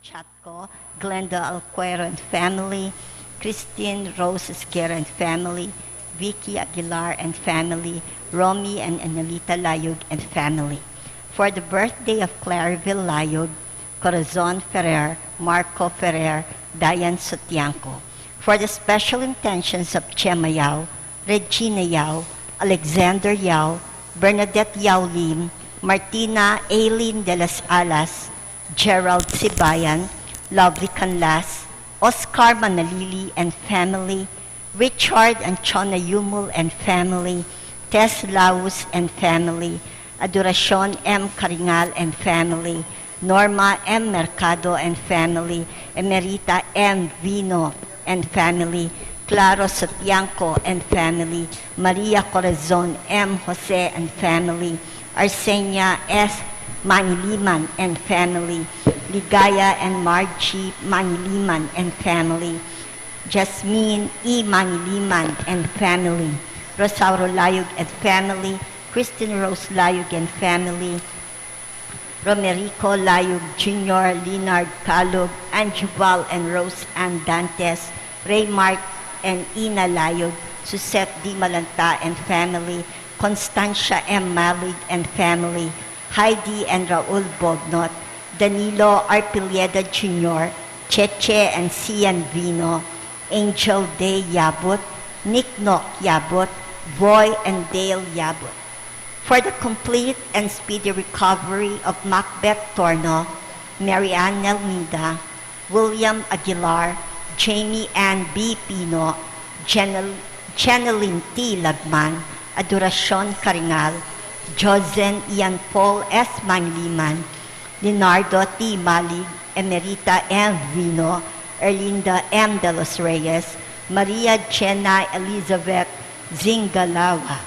Chatco, Glenda Alcuero and family, Christine Rose Esquera and family, Vicky Aguilar and family, Romy and Anelita Layug and family. For the birthday of Clariville Layug, Corazon Ferrer, Marco Ferrer, Diane Sotianco. For the special intentions of Chema Yao, Regina Yao, Alexander Yao, Bernadette Yao Lim, Martina Aileen de las Alas, Gerald Sibayan, Lovely Canlas, Oscar Manalili and family, Richard and Chona Yumul and family, Tess Laus and family, Adoracion M. Caringal and family, Norma M. Mercado and family, Emerita M. Vino and family, Claro Sotianco and family, Maria Corazon M. Jose and family, Arsenia S. Maniliman and family, Ligaya and Margie Maniliman and family, Jasmine E. Maniliman and family, Rosauro Layug and family, Christine Rose Layug and family, Romerico Layug Jr., Leonard Calug, Anjuval and Rose Ann Dantes, Ray Mark and Ina Layug, Susette D. Malanta and family, Constancia M. Malig and family, Heidi and Raul Bognot, Danilo Arpilieda Jr., Cheche and Cian Vino, Angel Day Yabut, Nick Nock Yabut, Boy and Dale Yabut. For the complete and speedy recovery of Macbeth Torno, Marianne Almeida, William Aguilar, Jamie Ann B. Pino, Jeneline T. Lagman, Adoracion Caringal, Josen Ian Paul S. Manliman, Leonardo T. Malig, Emerita M. Vino, Erlinda M. de los Reyes, Maria Jenna Elizabeth Zingalawa,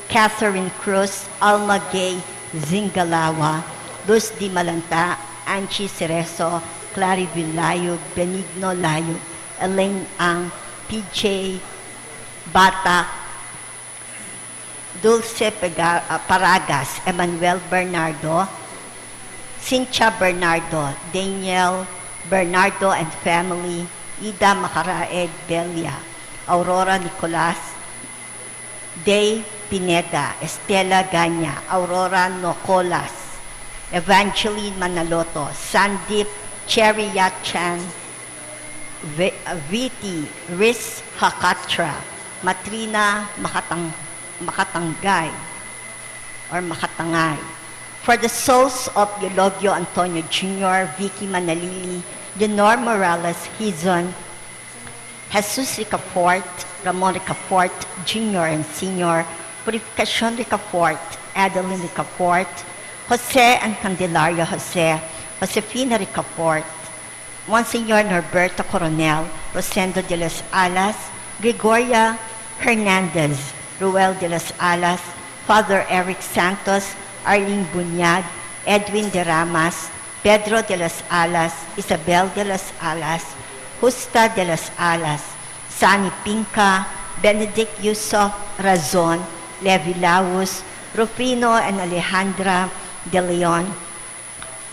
Catherine Cruz, Alma Gay Zingalawa, Luz Di Malanta, Angie Cerezo, Clariville Layug, Benigno Layug, Elaine Ang, PJ Batak, Dulce Paragas, Emmanuel Bernardo, Cynthia Bernardo, Daniel Bernardo and family, Ida Macaraeg Belia, Aurora Nicolas, Day Pineda, Estela Ganya, Aurora Nocolas, Evangeline Manaloto, Sandip Cherry Yachan, Viti Riz Hakatra, Matrina Makatangay or Makatangay. For the souls of Eulogio Antonio Jr., Vicky Manalili, Lenore Morales Hizon, Jesus Ricafort, Ramon Ricafort Jr. and Sr., Purificacion Ricafort, Adeline Ricafort, Jose and Candelaria Jose, Josefina Ricafort, Monsignor Norberto Coronel, Rosendo de las Alas, Gregoria Hernandez, Ruel de las Alas, Father Eric Santos, Arlene Bunyag, Edwin de Ramas, Pedro de las Alas, Isabel de las Alas, Justa de las Alas, Sani Pinca, Benedict Yusuf Razon, Levi Laus, Rufino and Alejandra de Leon,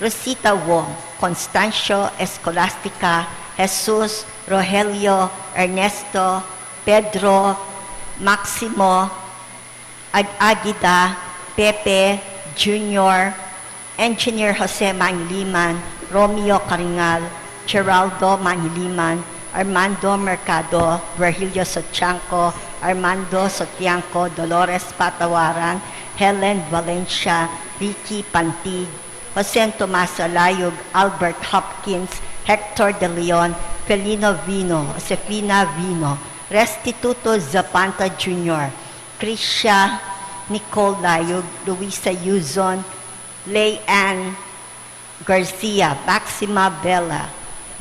Rosita Wong, Constancio Escolastica, Jesus, Rogelio, Ernesto, Pedro, Maximo, Agida, Pepe, Junior, Engineer Jose Maniliman, Romeo Caringal, Geraldo Maniliman, Armando Mercado, Virgilio Sotianco, Armando Sotianco, Dolores Patawaran, Helen Valencia, Ricky Pantig, Jose Tomas Alayog, Albert Hopkins, Hector De Leon, Felino Vino, Josefina Vino, Restituto Zapanta Jr., Krisha Nicole Layog, Luisa Yuzon, Lay Ann Garcia, Maxima Bella,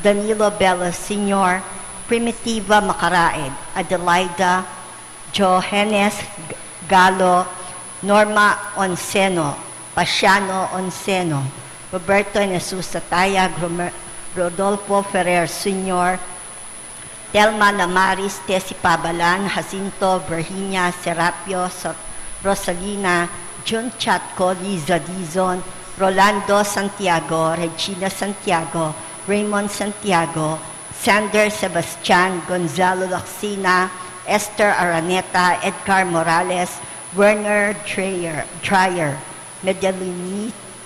Danilo Bella Sr., Primitiva Macaraeg, Adelaida Johannes Galo, Norma Onceno, Pasiano Onceno, Roberto Jesus Sataya, Rodolfo Ferrer Sr., Telma Lamaris, Tessie Pabalan, Jacinto, Virginia, Serapio, Rosalina, Jun Chatco, Liza Dizon, Rolando Santiago, Regina Santiago, Raymond Santiago, Sander Sebastian Gonzalo Laxina, Esther Araneta, Edgar Morales, Werner Dreyer,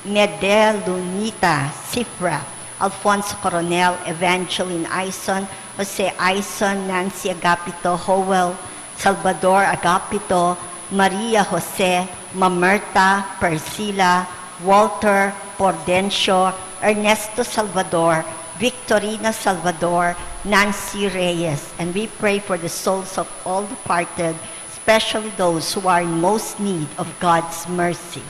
Medelunita Cifra, Alfonso Coronel, Evangeline Aison, Jose Aison, Nancy Agapito, Howell, Salvador Agapito, Maria Jose, Mamerta, Persila, Walter Pordencio, Ernesto Salvador, Victorina Salvador, Nancy Reyes, and we pray for the souls of all departed, especially those who are in most need of God's mercy.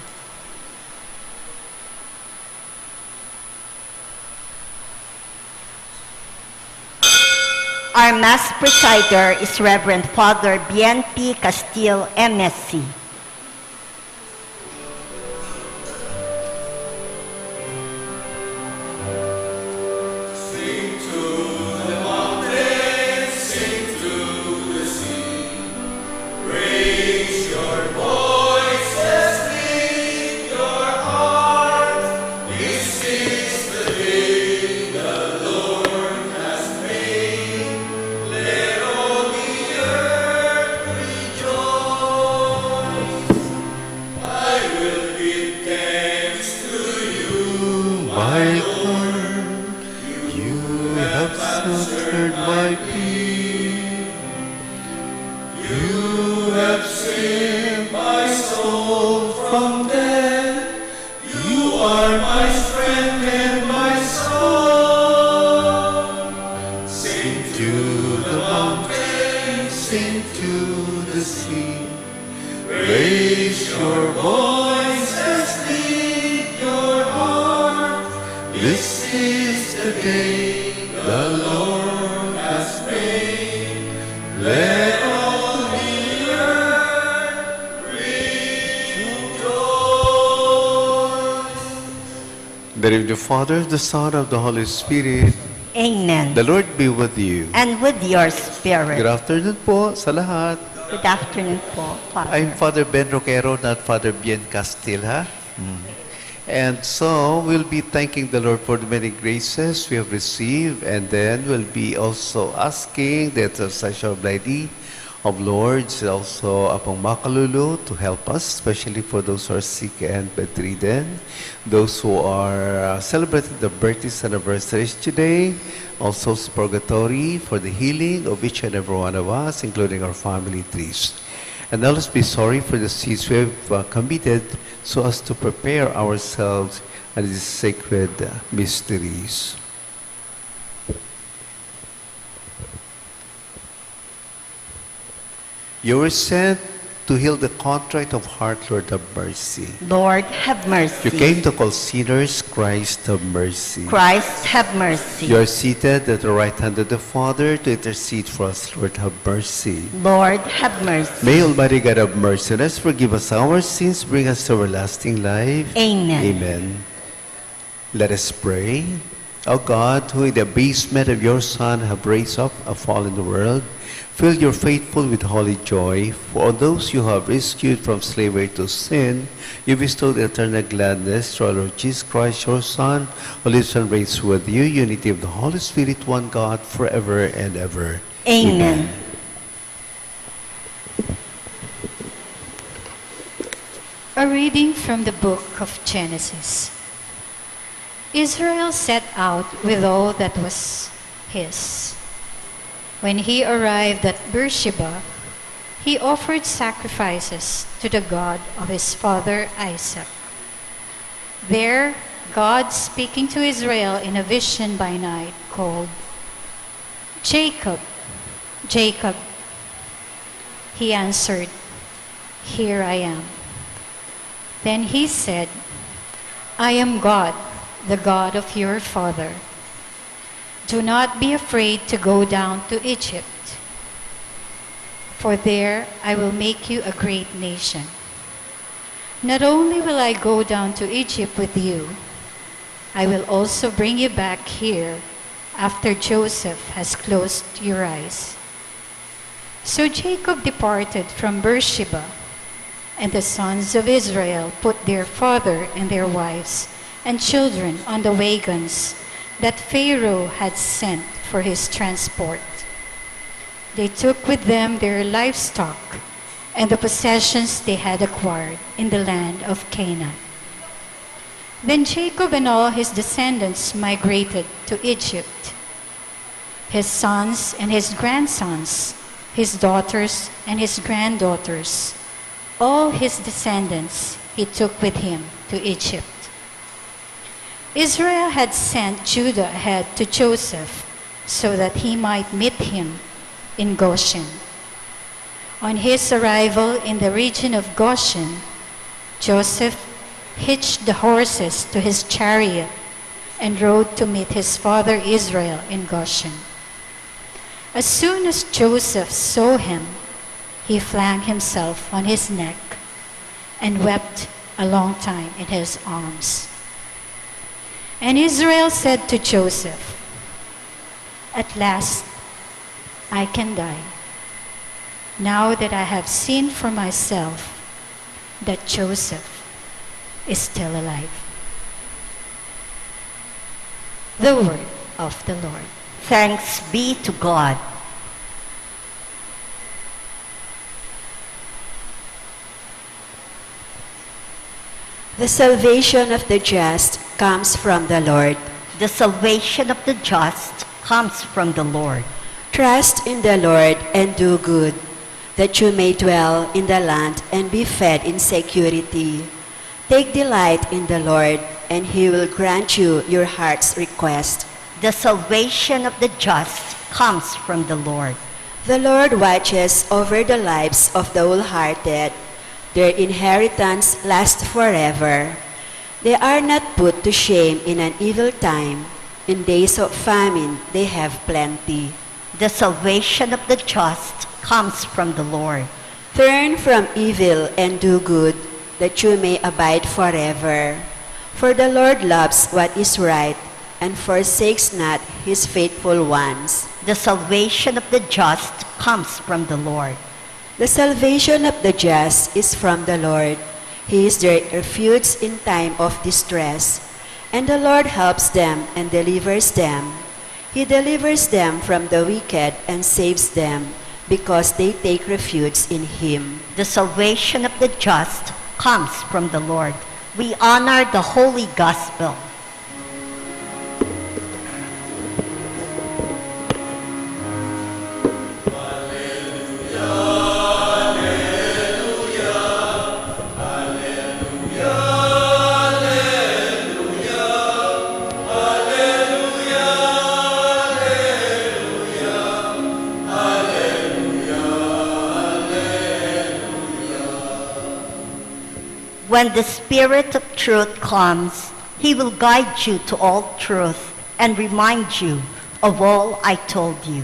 Our Mass presider is Reverend Father B.N.P. Castillo, MSc. The name of the Father, the Son, of the Holy Spirit. Amen. The Lord be with you. And with your spirit. Good afternoon po sa lahat. Good afternoon po, Father. I'm Father Ben Roquero, not Father Bien Castil, ha? And so, we'll be thanking the Lord for the many graces we have received, and then we'll be also asking the intercession of Lady of Lords, also Apong Makalulu, to help us, especially for those who are sick and bedridden, those who are celebrating the birthdays and anniversaries today, also purgatory for the healing of each and every one of us, including our family trees. And now let's be sorry for the sins we have committed so as to prepare ourselves at these sacred mysteries. You were sent to heal the contrite of heart, Lord, have mercy. Lord, have mercy. You came to call sinners, Christ, have mercy. Christ, have mercy. You are seated at the right hand of the Father to intercede for us, Lord, have mercy. Lord, have mercy. May Almighty God have mercy on us, forgive us our sins, bring us to everlasting life. Amen. Amen. Let us pray. O God, who in the abasement of your Son have raised up a fallen world, fill your faithful with holy joy. For on those you have rescued from slavery to sin, you bestowed eternal gladness through our Lord Jesus Christ, your Son, who lives and reigns with you, unity of the Holy Spirit, one God, forever and ever. Amen. A reading from the book of Genesis. Israel set out with all that was his. When he arrived at Beersheba, he offered sacrifices to the God of his father Isaac. There, God, speaking to Israel in a vision by night, called, "Jacob, Jacob." He answered, "Here I am." Then he said, "I am God, the God of your father. Do not be afraid to go down to Egypt, for there I will make you a great nation. Not only will I go down to Egypt with you, I will also bring you back here after Joseph has closed your eyes." So Jacob departed from Beersheba, and the sons of Israel put their father and their wives and children on the wagons that Pharaoh had sent for his transport. They took with them their livestock and the possessions they had acquired in the land of Canaan. Then Jacob and all his descendants migrated to Egypt. His sons and his grandsons, his daughters and his granddaughters, all his descendants he took with him to Egypt. Israel had sent Judah ahead to Joseph so that he might meet him in Goshen. On his arrival in the region of Goshen, Joseph hitched the horses to his chariot and rode to meet his father Israel in Goshen. As soon as Joseph saw him, he flung himself on his neck and wept a long time in his arms. And Israel said to Joseph, "At last I can die, now that I have seen for myself that Joseph is still alive." The word of the Lord. Thanks be to God. The salvation of the just comes from the Lord. The salvation of the just comes from the Lord. Trust in the Lord and do good, that you may dwell in the land and be fed in security. Take delight in the Lord, and he will grant you your heart's request. The salvation of the just comes from the Lord. The Lord watches over the lives of the wholehearted. Their inheritance lasts forever. They are not put to shame in an evil time. In days of famine, they have plenty. The salvation of the just comes from the Lord. Turn from evil and do good, that you may abide forever. For the Lord loves what is right and forsakes not his faithful ones. The salvation of the just comes from the Lord. The salvation of the just is from the Lord. He is their refuge in time of distress. And the Lord helps them and delivers them. He delivers them from the wicked and saves them, because they take refuge in him. The salvation of the just comes from the Lord. We honor the Holy Gospel. When the Spirit of truth comes, he will guide you to all truth and remind you of all I told you.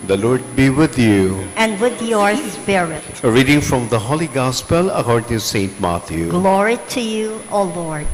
The Lord be with you. And with your spirit. A reading from the Holy Gospel according to St. Matthew. Glory to you, O Lord.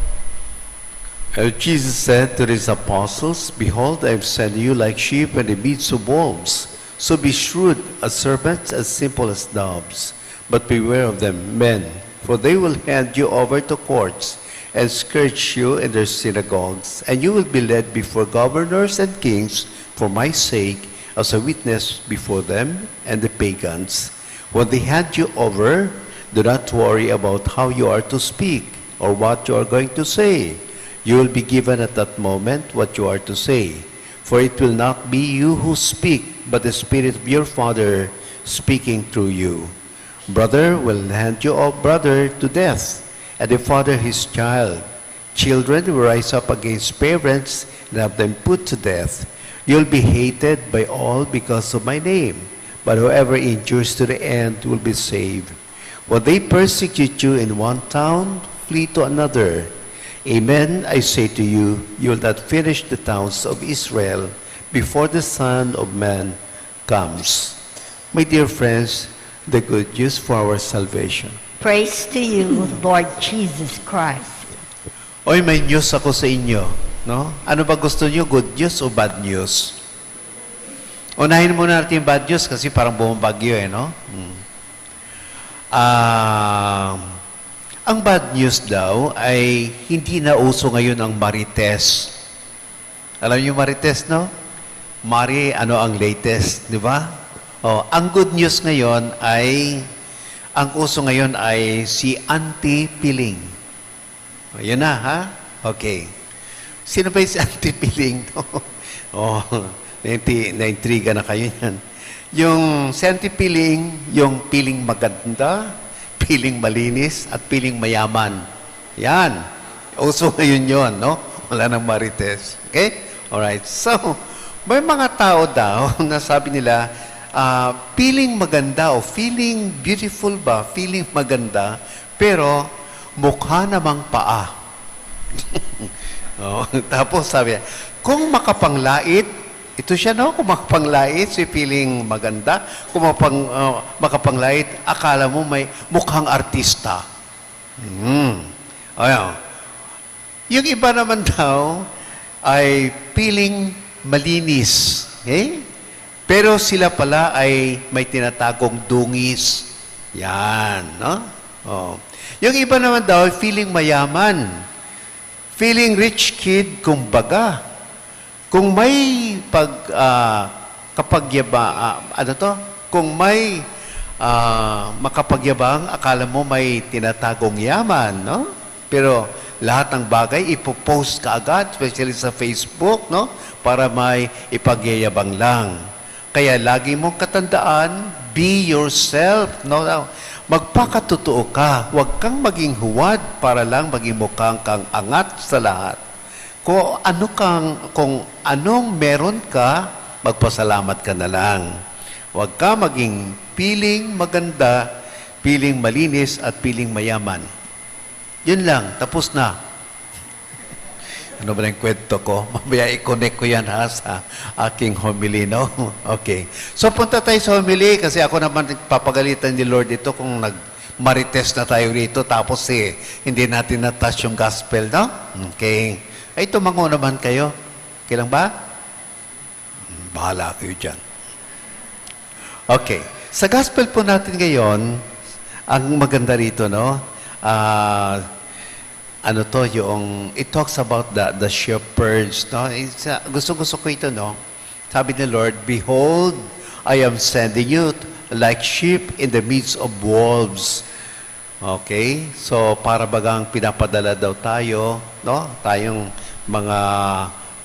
Jesus said to his apostles, "Behold, I have sent you like sheep in the midst of wolves. So be shrewd as serpents, as simple as doves. But beware of them, men, for they will hand you over to courts and scourge you in their synagogues. And you will be led before governors and kings for my sake, as a witness before them and the pagans. When they hand you over, do not worry about how you are to speak or what you are going to say. You will be given at that moment what you are to say. For it will not be you who speak, but the Spirit of your Father speaking through you. Brother will hand you brother to death, and the father his child. Children will rise up against parents and have them put to death. You'll be hated by all because of my name, but whoever endures to the end will be saved. When they persecute you in one town, flee to another. Amen, I say to you, you will not finish the towns of Israel before the Son of Man comes." My dear friends, the good news for our salvation. Praise to you, Lord Jesus Christ. Oy, may news ako sa inyo. No? Ano ba gusto niyo? Good news o bad news? Unahin muna natin yung bad news kasi parang bumabagyo no? Ang bad news daw ay hindi na uso ngayon ang marites. Alam niyo marites, no? Mari, ano ang latest, di ba? Ang good news ngayon ay, ang uso ngayon ay si anti-piling. Yun na, ha? Okay. Sino ba yung si anti-piling? Na-intriga na kayo yan. Yung si anti-piling, yung piling maganda, piling malinis, at piling mayaman. Yan. Uso ngayon yun, no? Wala nang marites. Okay? Alright. So, may mga tao daw na sabi nila, feeling maganda o feeling beautiful ba, feeling maganda, pero mukha namang paa. Tapos sabi niya, kung makapanglait, ito siya no, kung makapanglait, si feeling maganda, kung makapanglait, akala mo may mukhang artista. Ayan. Yung iba naman daw ay feeling malinis. Okay? Pero sila pala ay may tinatagong dungis. Yan, no? Yung iba naman daw, feeling mayaman. Feeling rich kid, kumbaga. Kung may kung may makapagyabang, akala mo may tinatagong yaman, no? Pero lahat ng bagay, ipopost ka agad, especially sa Facebook, no? Para may ipagyayabang lang. Kaya lagi mong katandaan, be yourself, no? Magpakatotoo ka. Huwag kang maging huwad para lang maging mukhang kang angat sa lahat. Kung anong meron ka, magpasalamat ka na lang. Huwag ka maging piling maganda, piling malinis, at piling mayaman. Yun lang. Tapos na. Ano ba yung kwento ko? Mamaya i-connect ko yan sa aking homily, no? Okay. So, punta tayo sa homily kasi ako naman papagalitan ni Lord ito kung nag-marites na tayo rito tapos hindi natin na-touch yung gospel, no? Okay. Ay, tumango naman kayo. Kailan ba? Bahala kayo dyan. Okay. Sa gospel po natin ngayon, ang maganda rito, no? It talks about the shepherds, no? Gusto ko ito, no? Sabi ni Lord, behold, I am sending you like sheep in the midst of wolves. Okay? So, para bagang pinapadala daw tayo, no? Tayong mga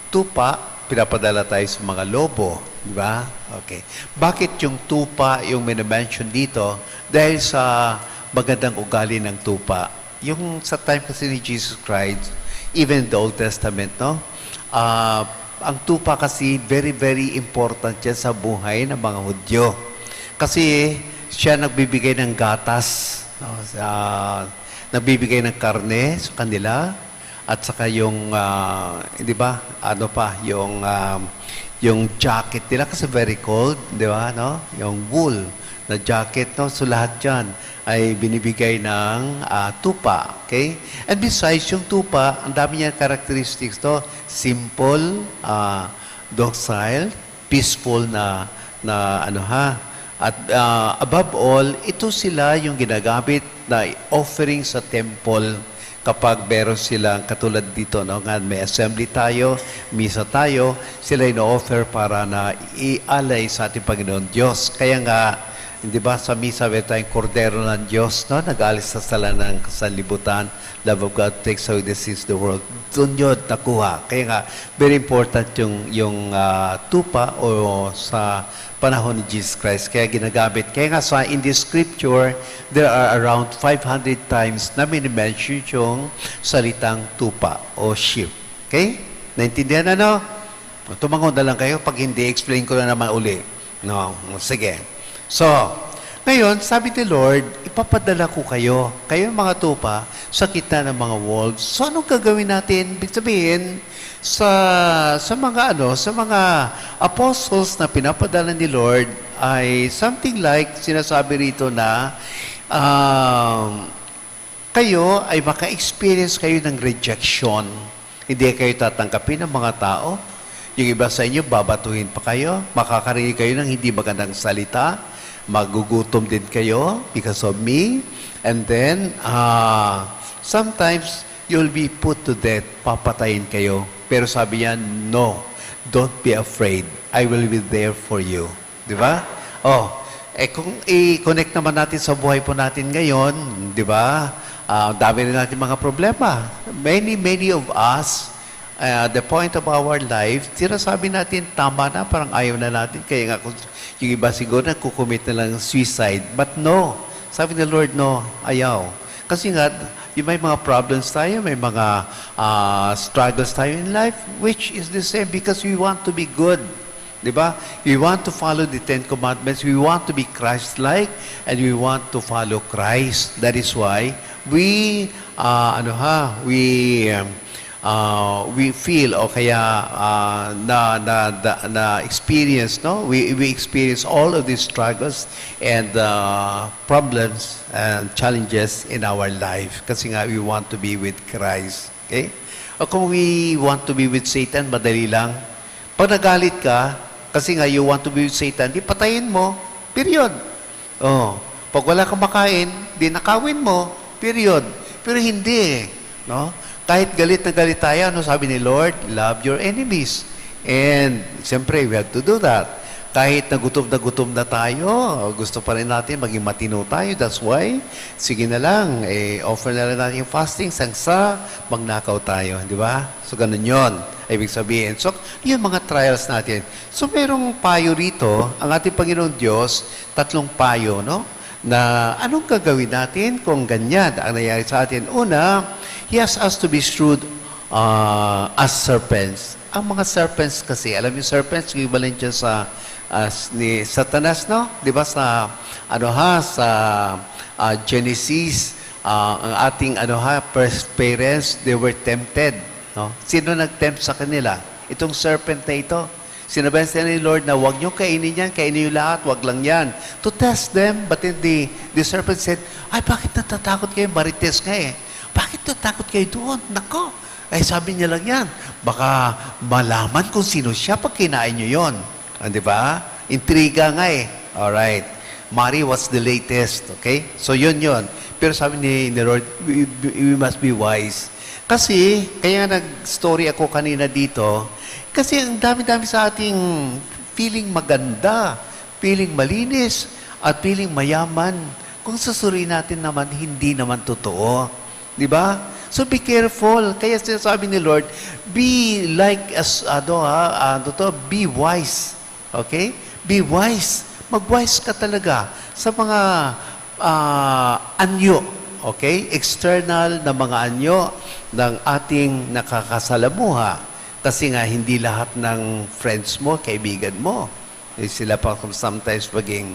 tupa, pinapadala tayo sa mga lobo. Di ba? Okay. Bakit yung tupa, yung minimension dito? Dahil sa magandang ugali ng tupa. Yung sa time kasi ni Jesus Christ, even the Old Testament, no? Ang tupa kasi very, very important yan sa buhay ng mga Hudyo. Kasi siya nagbibigay ng gatas, no? Nagbibigay ng karne sa kanila, at saka yung, di ba, yung jacket nila kasi very cold, di ba, no? Yung wool na jacket, no? So lahat yan ay binibigay ng tupa. Okay? And besides, yung tupa, ang dami niya characteristics to. Simple, docile, peaceful At above all, ito sila yung ginagamit na offering sa temple kapag meron silang katulad dito, no? Nga may assembly tayo, misa tayo, sila ino-offer para na ialay sa ating Panginoon Diyos. Kaya nga, hindi ba sa misa may tayong kordero ng Diyos, no? Nag-alis sa sala ng sanlibutan. Love of God takes away the sins of the world. Doon yun nakuha. Kaya nga, very important yung tupa o sa panahon ni Jesus Christ. Kaya ginagamit. Kaya nga in the scripture, there are around 500 times na minimension yung salitang tupa o sheep. Okay? Naintindihan no? Tumangon na lang kayo. Pag hindi, explain ko na naman uli. No? Sige. So, ngayon, sabi ni Lord, ipapadala ko kayo, mga tupa, sa gitna ng mga wolves. So, anong gagawin natin? Ibig sabihin, sa mga apostles na pinapadala ni Lord ay something like sinasabi rito na kayo ay maka-experience kayo ng rejection. Hindi kayo tatanggapin ng mga tao. Yung iba sa inyo, babatuhin pa kayo. Makakarinig kayo ng hindi magandang salita. Magugutom din kayo because of me. And then, sometimes, you'll be put to death. Papatayin kayo. Pero sabi niya, no, don't be afraid. I will be there for you. Di ba? Kung i-connect naman natin sa buhay po natin ngayon, di ba? Dami rin natin mga problema. Many of us, the point of our life, sinasabi natin, tama na, parang ayaw na natin. Kaya nga, yung iba siguro nagkukumit na lang suicide. But no, sabi ng Lord, no, ayaw. Kasi nga, may mga problems tayo, may mga struggles tayo in life, which is the same because we want to be good. Diba? We want to follow the Ten Commandments. We want to be Christ-like, and we want to follow Christ. That is why we feel o kaya na experience, no? We experience all of these struggles and problems and challenges in our life kasi nga we want to be with Christ. Okay? O kung we want to be with Satan, madali lang. Pag nagalit ka, kasi nga you want to be with Satan, di patayin mo. Period. Pag wala kang makain, di nakawin mo. Period. Pero hindi. No? Kahit galit na galit tayo, ano sabi ni Lord? Love your enemies. And, siyempre, we have to do that. Kahit na gutom na tayo, gusto pa rin natin maging matino tayo. That's why, sige na lang, offer na lang natin yung fasting, sangsa, magnakaw tayo. Di ba? So, ganun yun. Ibig sabihin. So, yun mga trials natin. So, merong payo rito, ang ating Panginoon Diyos, 3 payo, no? Na anong gagawin natin kung ganyan ang nangyari sa atin? Una, He has us to be shrewd as serpents. Ang mga serpents kasi, alam yung serpents, equivalent yan sa ni Satanas, no? Di ba sa Genesis, ang ating first parents, they were tempted, no? Sino nag-tempt sa kanila? Itong serpent na ito. Sinabihan sila ni Lord na huwag niyo kainin yan, kainin niyo lahat, huwag lang yan. To test them, but then the serpent said, ay, bakit natatakot kayo? Marites nga eh. Bakit natatakot kayo doon? Nako. Ay, sabi niya lang yan. Baka malaman kung sino siya pag kinain niyo yon. Di ba? Intriga nga eh. Alright. Mari, what's the latest? Okay? So, yun. Pero sabi ni Lord, we must be wise. Kasi, kaya nag-story ako kanina dito, kasi ang dami-dami sa ating feeling maganda, feeling malinis, at feeling mayaman. Kung susuriin natin naman, hindi naman totoo. Di ba? So be careful. Kaya sinasabi ni Lord, be like as, be wise. Okay? Be wise. Mag-wise ka talaga sa mga anyo. Okay? External na mga anyo ng ating nakakasalamuha. Kasi nga, hindi lahat ng friends mo, kaibigan mo. Sila pa sometimes maging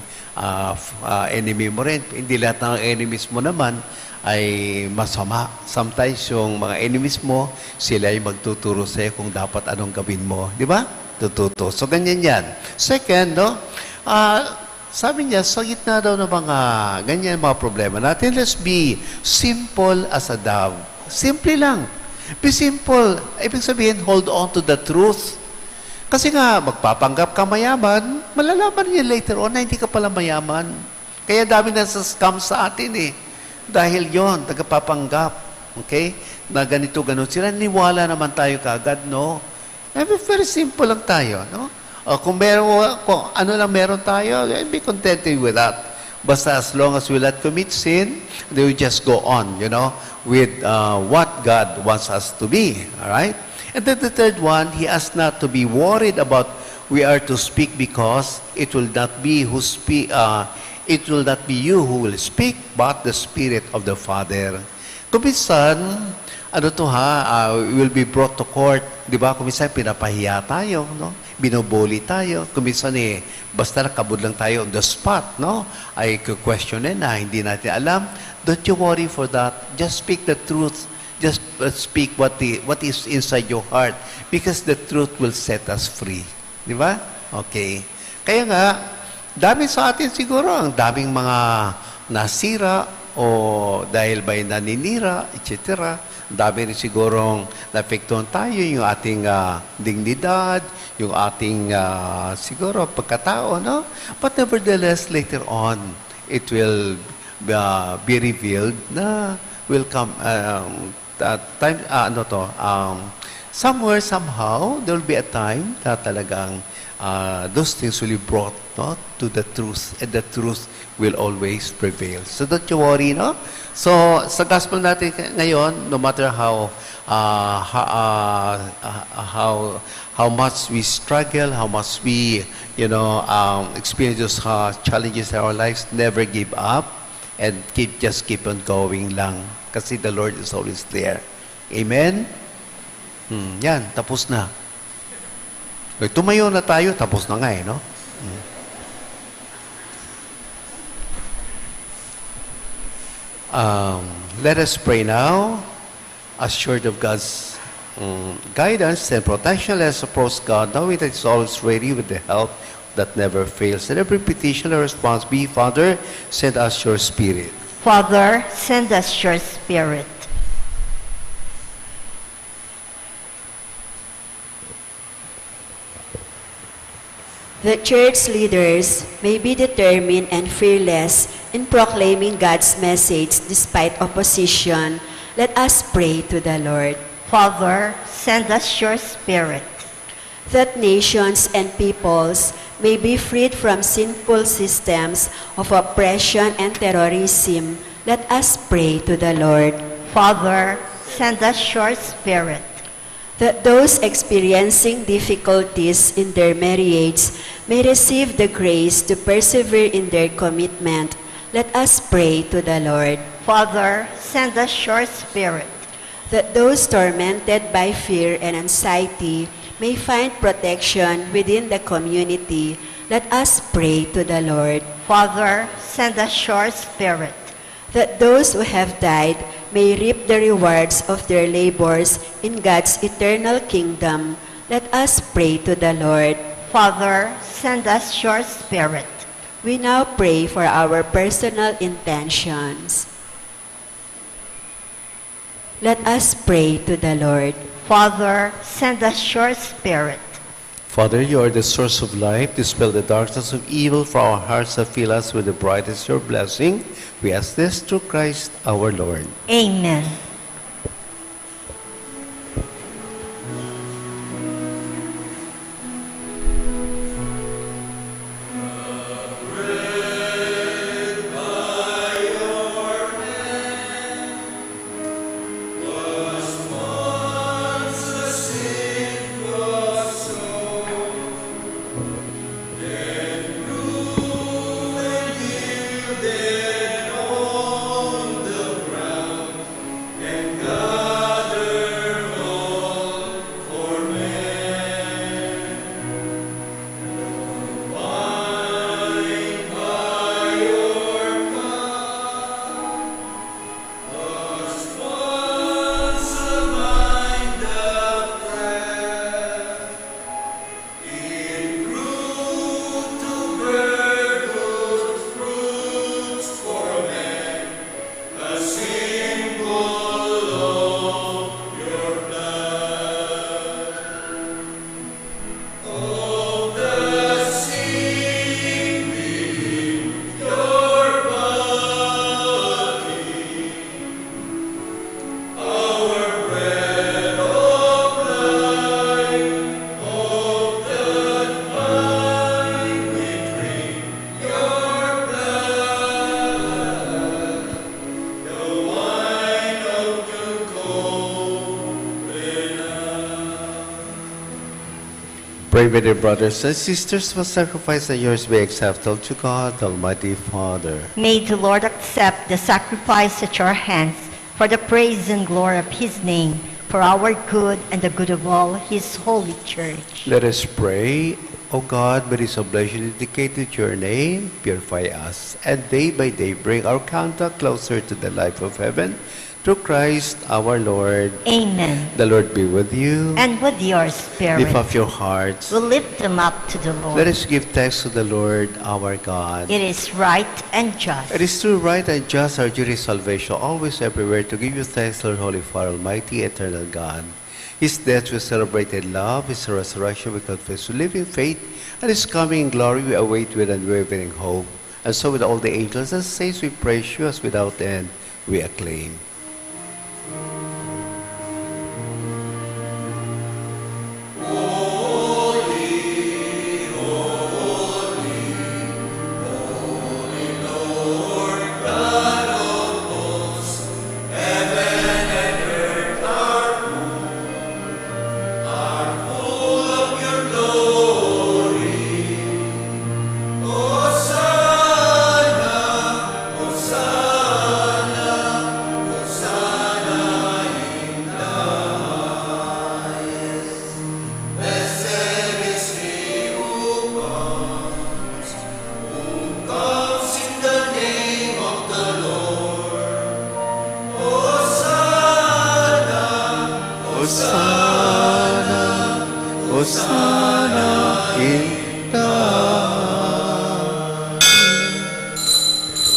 enemy mo rin. Hindi lahat ng enemies mo naman ay masama. Sometimes yung mga enemies mo, sila ay magtuturo sa'yo kung dapat anong gawin mo. Di ba? Tututo. So, ganyan yan. Second, no? Sabi niya, sa gitna daw ng mga ganyan mga problema natin, let's be simple as a dove. Simple lang. Be simple. Ibig sabihin, hold on to the truth. Kasi nga, magpapanggap ka mayaman, malalaman niya later on na hindi ka pala mayaman. Kaya dami na sa scam sa atin eh. Dahil yon, tagapapanggap. Okay? Na ganito, ganun. Sila, niwala naman tayo kaagad, no? Very simple lang tayo, no? Kung ano lang meron tayo, be contented with that. Basta as long as we not commit sin, they will just go on, with what God wants us to be. All right? And then the third one, He asked not to be worried about we are to speak because it will not be it will not be you who will speak, but the Spirit of the Father. Kuminsan, we will be brought to court. Di ba? Kuminsan, pinapahiya tayo, no? Binubuli tayo. Kuminsan basta nakabud lang tayo on the spot, no? Ay questionin na hindi natin alam Don't you worry for that. Just speak the truth. Just speak what is inside your heart. Because the truth will set us free. Di ba? Okay. Kaya nga, dami sa atin siguro, ang daming mga nasira o dahil ba'y naninira, etc. Dami rin sigurong naapektuhan tayo, yung ating dignidad, yung ating siguro pagkatao, no? But nevertheless, later on, it will be revealed na will come time, somewhere, somehow, there will be a time na talagang those things will be brought, no, to the truth, and the truth will always prevail. So don't you worry, no? So sa gospel natin ngayon, no matter how much we struggle, how much we experience those challenges in our lives, never give up and just keep on going lang, kasi the Lord is always there. Amen. Yan, tapos na. Tumayo na tayo, tapos na nga no? Let us pray now, assured of God's guidance and protection. Let us approach God, knowing that He's always ready with the help that never fails. And every petition or response be, Father, send us your Spirit. Father, send us your Spirit. The church leaders may be determined and fearless in proclaiming God's message despite opposition. Let us pray to the Lord. Father, send us your Spirit. That nations and peoples may be freed from sinful systems of oppression and terrorism. Let us pray to the Lord. Father, send us your Spirit. That those experiencing difficulties in their marriage may receive the grace to persevere in their commitment. Let us pray to the Lord. Father, send us your Spirit. That those tormented by fear and anxiety may find protection within the community. Let us pray to the Lord. Father, send us your Spirit. That those who have died may reap the rewards of their labors in God's eternal kingdom. Let us pray to the Lord. Father, send us your Spirit. We now pray for our personal intentions. Let us pray to the Lord. Father, send us your Spirit. Father, you are the source of life. Dispel the darkness of evil for our hearts and fill us with the brightness of your blessing. We ask this through Christ our Lord. Amen. Pray with your brothers and sisters for sacrifice that yours be acceptable to God, Almighty Father. May the Lord accept the sacrifice at your hands for the praise and glory of his name, for our good and the good of all his holy church. Let us pray. O God, by this oblation dedicated to your name, purify us, and day by day bring our conduct closer to the life of heaven, through Christ our Lord. Amen. The Lord be with you. And with your spirit, Lift up your hearts. we'll lift them up to the Lord. Let us give thanks to the Lord our God. It is right and just. It is true, right, and just our duty, salvation, always, everywhere, to give you thanks, Lord, Holy Father, Almighty, eternal God. His death we celebrate in love, His resurrection we confess, we live in faith, and His coming in glory we await with unwavering hope. And so with all the angels and saints we praise you, as without end we acclaim.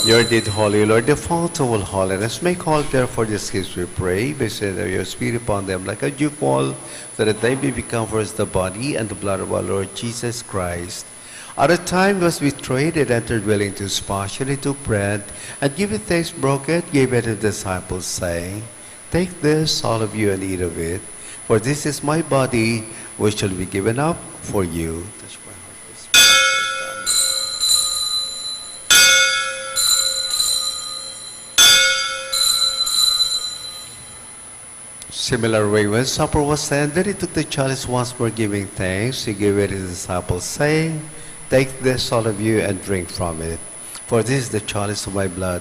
Your deed, Holy Lord, the fount of all holiness, make all therefore these gifts, we pray, bestow your Spirit upon them like a dewfall, so that they may become for us the body and the blood of our Lord Jesus Christ. At the time he was betrayed and entered willing to his passion, he took bread, and giving thanks broke it, gave it to the disciples, saying, Take this, all of you, and eat of it, for this is my body, which shall be given up for you. Similar way, when supper was ended, he took the chalice once more, giving thanks. He gave it to his disciples, saying, Take this, all of you, and drink from it. For this is the chalice of my blood,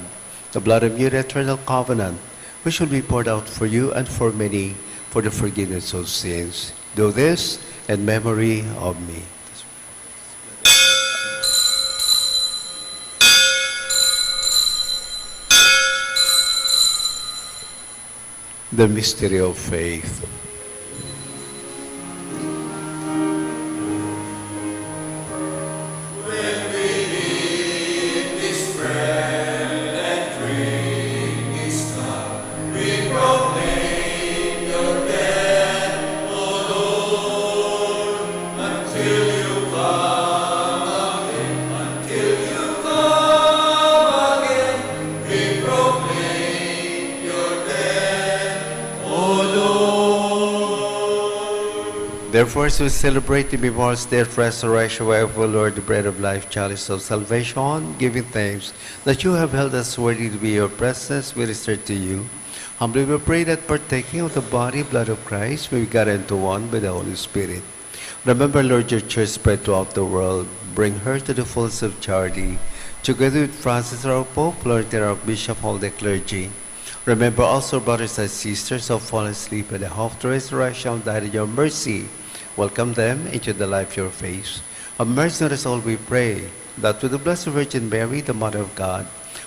the blood of your eternal covenant, which will be poured out for you and for many for the forgiveness of sins. Do this in memory of me. The mystery of faith. Therefore, as we celebrate the memorial death, resurrection, of our Lord, the bread of life, chalice of salvation, giving thanks that you have held us worthy to be your presence, we return to you. Humbly we pray that partaking of the body, blood of Christ, may be gathered into one by the Holy Spirit. Remember, Lord, your church spread throughout the world. Bring her to the fullness of charity. Together with Francis, our Pope, Lord, our Bishop, all the clergy. Remember also brothers and sisters who have fallen asleep in the hope of the resurrection, died in your mercy. Welcome them into the life of your face. Have mercy on us all, we pray, that with the Blessed Virgin Mary, the Mother of God,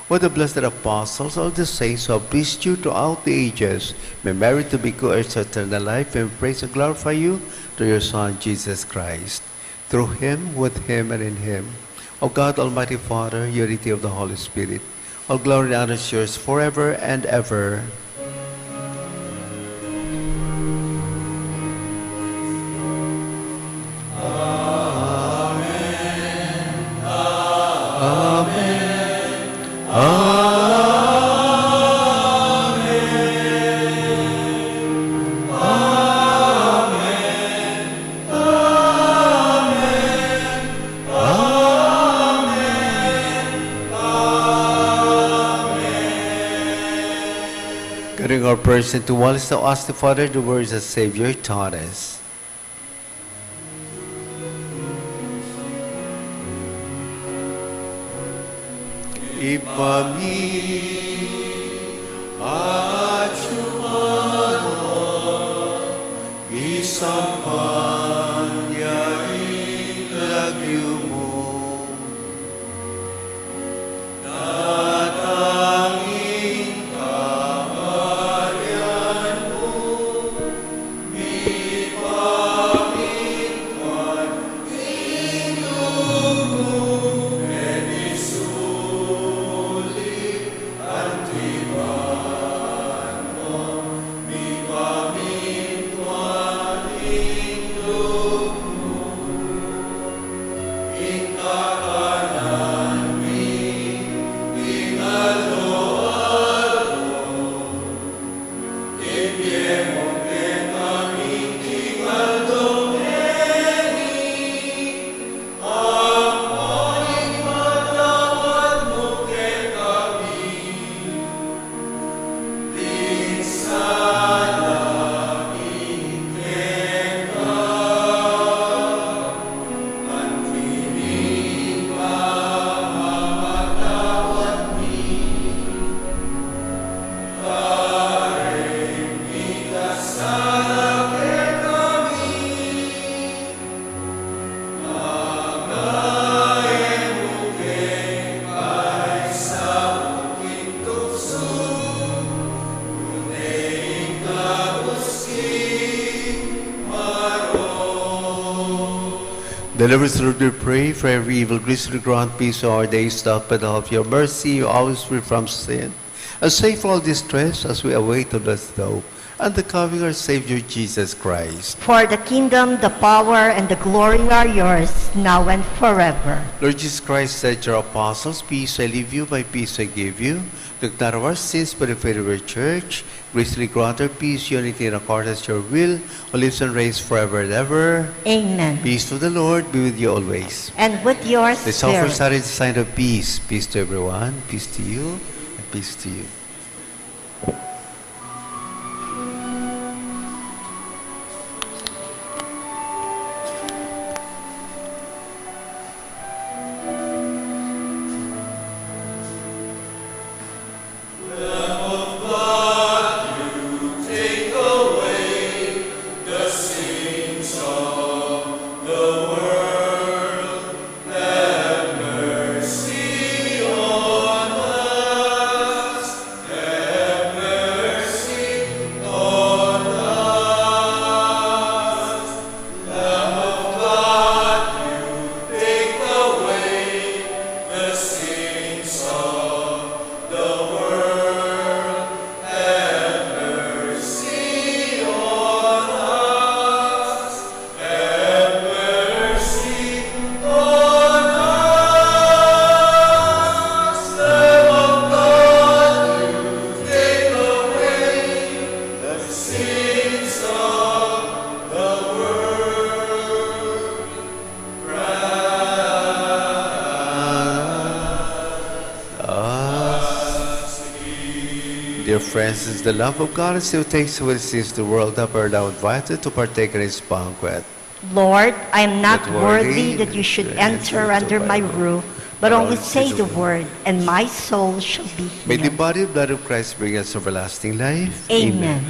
with the blessed apostles, all the saints who have pleased you throughout the ages, may merit to be co-heirs of eternal life, and praise and glorify you through your Son, Jesus Christ. Through him, with him, and in him, O God, Almighty Father, unity of the Holy Spirit, all glory and honor is yours forever and ever. Getting our prayers into one is to ask the Father the words that Savior taught us. Ipami achumano isampanya Deliver us, Lord, we pray, for every evil. Graciously grant peace to our days, that by the help of your mercy, you always free from sin, and save all distress as we await the blessed hope and the coming of our Savior Jesus Christ. For the kingdom, the power, and the glory are yours, now and forever. Lord Jesus Christ said to your apostles, peace I leave you, my peace I give you. Look not of our sins, but the faith of your church. Graciously grant our peace, unity, and accordance to your will, who lives and reigns forever and ever. Amen. Peace to the Lord be with you always. And with your Let's offer spirit. silent sign of peace. Peace to everyone, peace to you, and peace to you. Dear friends, since the love of God still takes away the sins of the world, up are now invited to partake in his banquet. Lord, I am not Not worthy worthy that you should enter enter into under my my roof, roof, but only say the word, and my soul shall be May the healed. body and blood of Christ bring us everlasting life. Amen.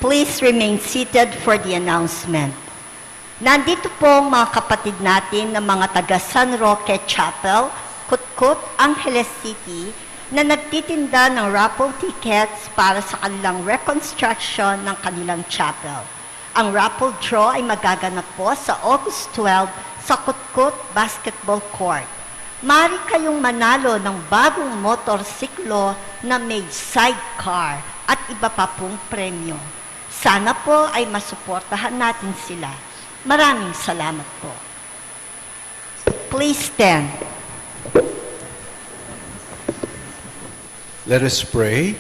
Please remain seated for the announcement. Nandito po ang mga kapatid natin ng mga taga San Roque Chapel, Kutkut, Angeles City, na nagtitinda ng raffle tickets para sa kanilang reconstruction ng kanilang chapel. Ang raffle draw ay magaganap po sa August 12 sa Kutkut Basketball Court. Mari kayong manalo ng bagong motorsiklo na may sidecar at iba pa pong premyo. Sana po ay masuportahan natin sila. Maraming salamat po. Please stand. Let us pray.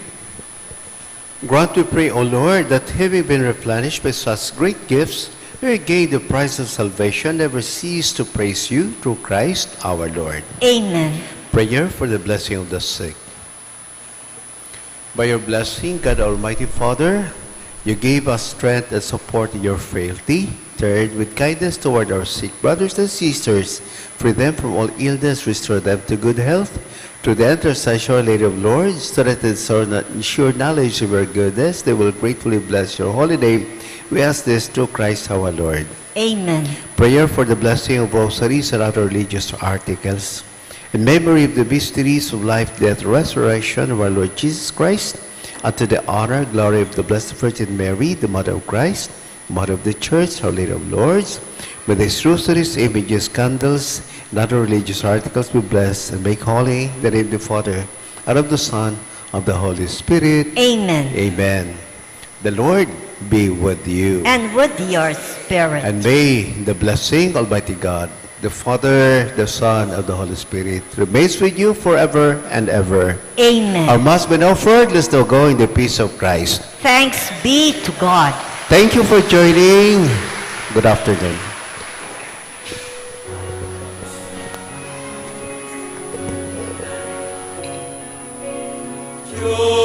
Grant, we pray, O Lord, that having been replenished by such great gifts, we gain the prize of salvation, never cease to praise you through Christ our Lord. Amen. Prayer for the blessing of the sick. By your blessing, God Almighty Father, you gave us strength and support in your frailty. Turn with kindness toward our sick brothers and sisters. Free them from all illness, restore them to good health. Through the intercession, Our Lady of Lords, so that in sure knowledge of your goodness, they will gratefully bless your holy name. We ask this through Christ our Lord. Amen. Prayer for the blessing of rosaries and other religious articles. In memory of the mysteries of life, death, resurrection of our Lord Jesus Christ, unto the honor, glory of the Blessed Virgin Mary, the Mother of Christ, Mother of the Church, Our Lady of Lords, may these rosaries, images, candles, and other religious articles be blessed and make holy in the name of the Father, and of the Son, of the Holy Spirit. Amen. Amen. The Lord be with you. And with your spirit. And may the blessing, Almighty God, the Father, the Son, and the Holy Spirit remains with you forever and ever. Amen. Our Mass been offered. Let's now go in the peace of Christ. Thanks be to God. Thank you for joining. Good afternoon. Yo